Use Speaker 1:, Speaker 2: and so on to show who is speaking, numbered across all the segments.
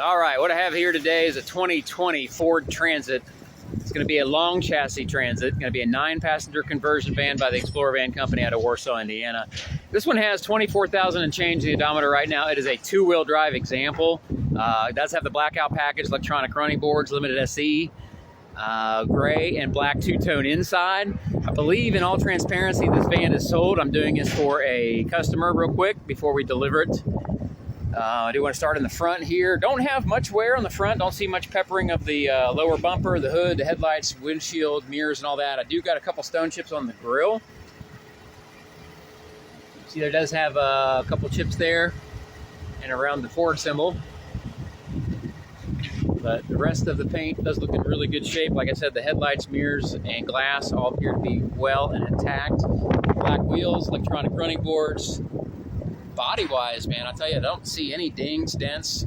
Speaker 1: All right, what I have here today is a 2020 Ford Transit. It's going to be a long chassis Transit. It's going to be a 9-passenger conversion van by the Explorer Van Company out of Warsaw, Indiana. This one has 24,000 and change in the odometer right now. It is a 2-wheel drive example. It does have the blackout package, electronic running boards, limited SE, gray and black 2-tone inside. I believe, in all transparency, this van is sold. I'm doing this for a customer real quick before we deliver it. I do want to start in the front here. Don't have much wear on the front. Don't see much peppering of the lower bumper, the hood, the headlights, windshield, mirrors, and all that. I do got a couple stone chips on the grill. See, there does have a couple chips there and around the Ford symbol. But the rest of the paint does look in really good shape. Like I said, the headlights, mirrors, and glass all appear to be well and intact. Black wheels, electronic running boards. Body-wise, man, I tell you, I don't see any dings, dents.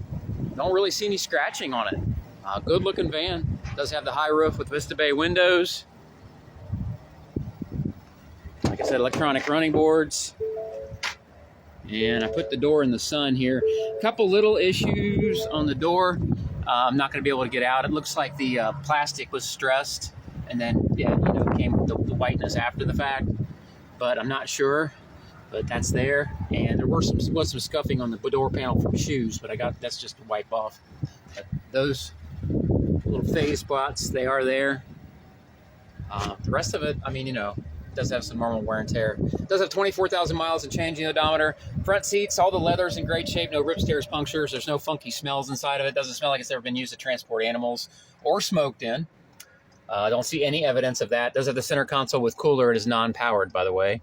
Speaker 1: Don't really see any scratching on it. Good-looking van. Does have the high roof with Vista Bay windows. Like I said, electronic running boards. And I put the door in the sun here. A couple little issues on the door. I'm not going to be able to get out. It looks like the plastic was stressed, and then came with the whiteness after the fact. But I'm not sure. But that's there, and there was some scuffing on the door panel from shoes, but that's just to wipe off. But those little phase spots, they are there. The rest of it, I mean, does have some normal wear and tear. It does have 24,000 miles and change in the odometer. Front seats, all the leather's in great shape, no rips, tears, punctures. There's no funky smells inside of it. Doesn't smell like it's ever been used to transport animals or smoked in. I don't see any evidence of that. Does have the center console with cooler. It is non-powered, by the way.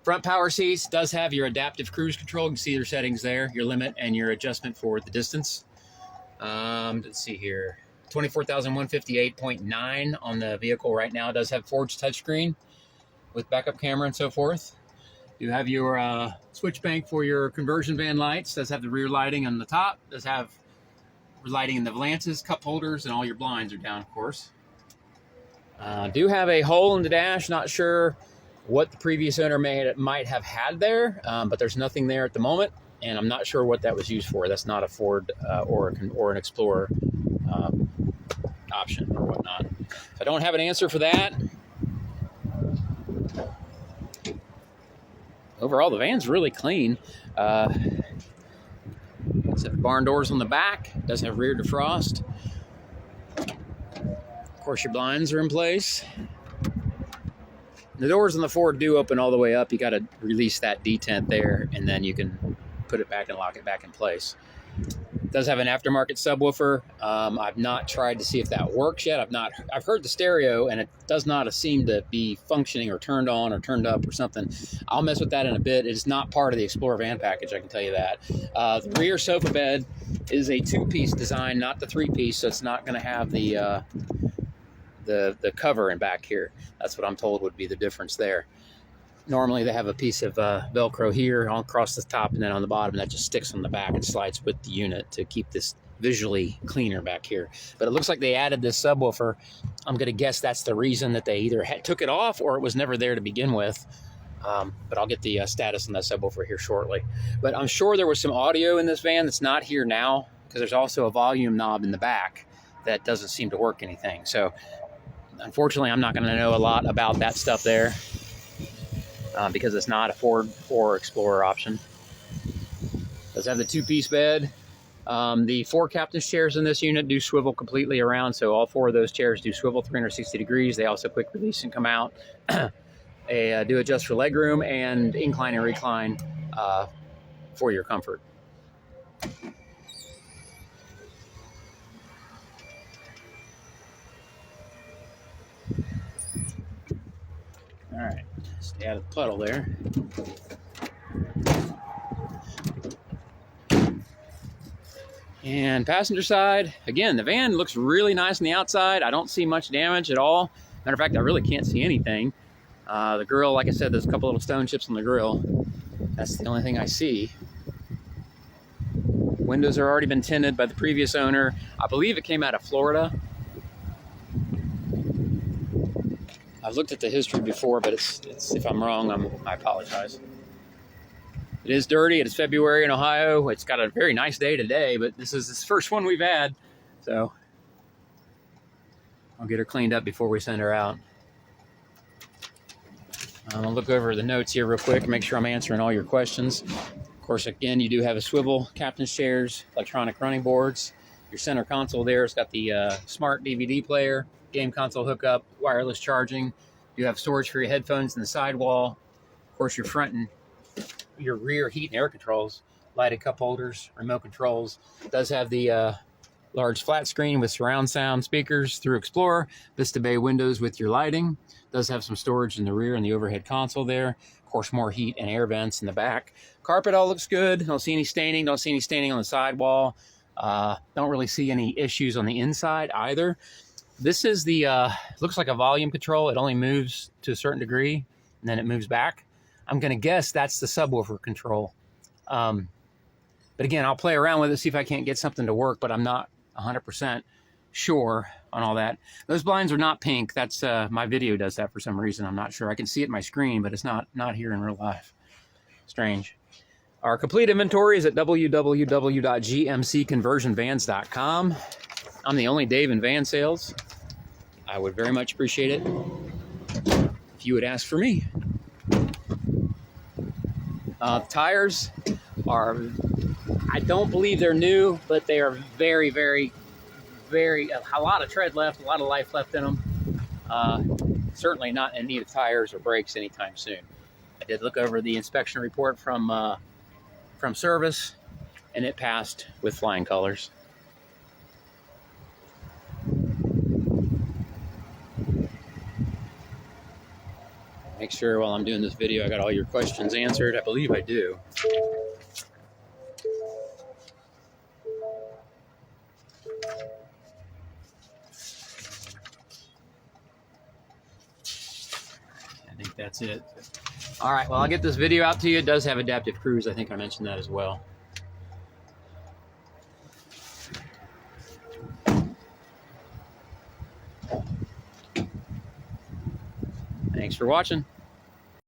Speaker 1: Front power seats, does have your adaptive cruise control. You can see your settings there, your limit and your adjustment for the distance. Let's see here. 24,158.9 on the vehicle right now. It does have Ford's touchscreen with backup camera and so forth. You have your switch bank for your conversion van lights. Does have the rear lighting on the top. Does have lighting in the valances, cup holders, and all your blinds are down, of course. Do have a hole in the dash. Not sure what the previous owner might have had there, but there's nothing there at the moment, and I'm not sure what that was used for. That's not a Ford or an Explorer option or whatnot. I don't have an answer for that. Overall, the van's really clean. It's have barn doors on the back. It does have rear defrost. Of course, your blinds are in place. The doors on the Ford do open all the way up. You got to release that detent there, and then you can put it back and lock it back in place. It does have an aftermarket subwoofer. I've not tried to see if that works yet. I've heard the stereo, and it does not seem to be functioning or turned on or turned up or something. I'll mess with that in a bit. It is not part of the Explorer van package, I can tell you that. The rear sofa bed is a 2-piece design, not the 3-piece, so it's not going to have the cover in back here. That's what I'm told would be the difference there. Normally they have a piece of Velcro here all across the top and then on the bottom, and that just sticks on the back and slides with the unit to keep this visually cleaner back here. But it looks like they added this subwoofer. I'm going to guess that's the reason that they either took it off or it was never there to begin with. But I'll get the status on that subwoofer here shortly. But I'm sure there was some audio in this van that's not here now, because there's also a volume knob in the back that doesn't seem to work anything. So unfortunately, I'm not going to know a lot about that stuff there because it's not a Ford or Explorer option. It does have the 2-piece bed. The 4 captain's chairs in this unit do swivel completely around, so all 4 of those chairs do swivel 360 degrees. They also quick release and come out. They do adjust for legroom and incline and recline for your comfort. All right, stay out of the puddle there. And passenger side, again, the van looks really nice on the outside. I don't see much damage at all. Matter of fact, I really can't see anything. The grill, like I said, there's a couple little stone chips on the grill. That's the only thing I see. Windows are already been tinted by the previous owner. I believe it came out of Florida. I've looked at the history before, but it's if I'm wrong, I apologize. It is dirty. It is February in Ohio. It's got a very nice day today, but this is the first one we've had. So I'll get her cleaned up before we send her out. I'll look over the notes here real quick and make sure I'm answering all your questions. Of course, again, you do have a swivel, captain's chairs, electronic running boards. Your center console there has got the smart DVD player, game console hookup, wireless charging. You have storage for your headphones in the sidewall. Of course, your front and your rear heat and air controls, lighted cup holders, remote controls. It does have the large flat screen with surround sound speakers through Explorer, Vista Bay windows with your lighting. It does have some storage in the rear and the overhead console there. Of course, more heat and air vents in the back. Carpet all looks good. Don't see any staining. Don't see any staining on the sidewall. Don't really see any issues on the inside either. This is the, looks like a volume control. It only moves to a certain degree and then it moves back. I'm going to guess that's the subwoofer control. But again, I'll play around with it, see if I can't get something to work, but I'm not 100% sure on all that. Those blinds are not pink. That's my video does that for some reason. I'm not sure. I can see it in my screen, but it's not here in real life. Strange. Our complete inventory is at www.gmcconversionvans.com. I'm the only Dave in van sales. I would very much appreciate it if you would ask for me. Tires are, I don't believe they're new, but they are very, very, very, a lot of tread left, a lot of life left in them. Certainly not in need of tires or brakes anytime soon. I did look over the inspection report from service, and it passed with flying colors. Make sure while I'm doing this video I got all your questions answered. I believe I do. I think that's it. All right, well, I'll get this video out to you. It does have adaptive cruise. I think I mentioned that as well. Thanks for watching.